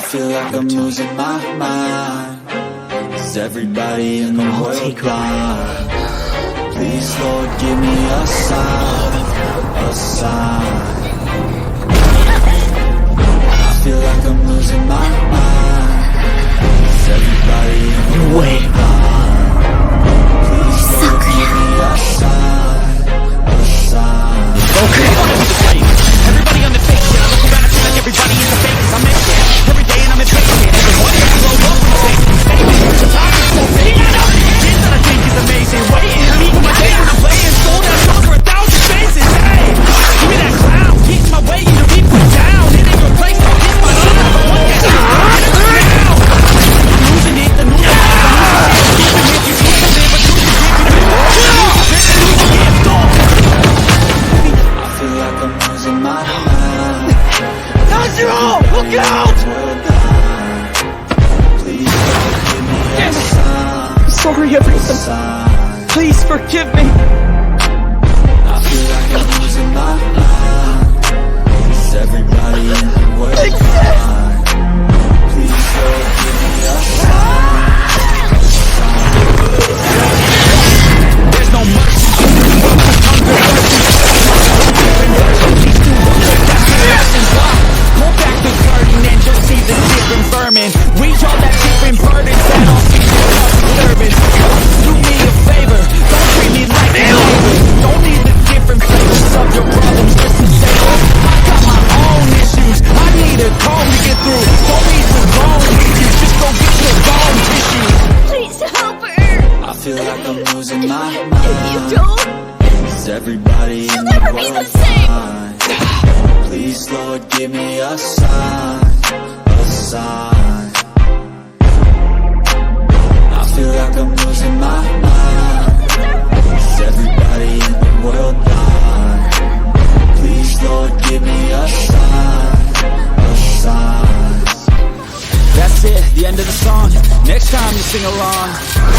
feel like I'm losing my mind. Is everybody in the world blind? Please, Lord, give me a sign, a sign. I feel like I'm losing my mind. Is everybody in the world blind? Please, Lord, give me a sign, a sign. Everybody on the take it. I look around, I feel like everybody in the face. I'm in it every day and I'm impatient. Everyone gets blow up and say statements. The time is so big. Kids that I think is amazing. Waiting, leaving my day when I'm playing. Sold out shows for 1,000 faces. Hey, give me that clown. Get in my way, you know, be put down. It ain't your place, don't kiss my son. But one gets out now. I'm losing it, the new life. Even if you can't live, but you can give it. I feel like I'm losing my mind. Naziro, look out! Please don't give me a sign. I'm sorry, everyone. Please forgive me. I feel like I'm losing my mind. Is everybody in the world blind? Please don't give me a sign. There's no mercy. Pull back the curtain and you'll see the different vermin. We all have different burdens that all seem to cause disturbance. Do me a favor, don't treat me like a neighbor. Don't need the different flavors of your problems, just to say I got my own issues, I need a comb to get through. Don't need to bone with you, just go get your bone tissue. Please help her. I feel like I'm losing my mind. If you don't, Is everybody in she'll the never be the world same. blind? Please, Lord, give me a sign, a sign. I feel like I'm losing my mind. Is everybody in the world blind? Please, Lord, give me a sign, a sign. That's it, the end of the song. Next time you sing along,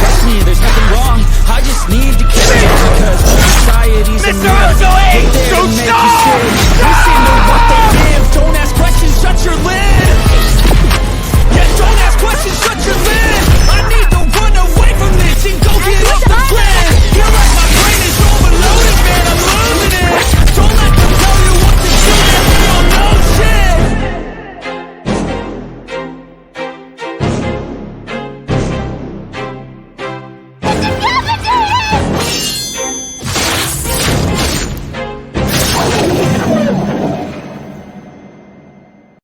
trust me, there's nothing wrong. I just need to carry it because society's a mess. They're there to make you sick. Listen to what they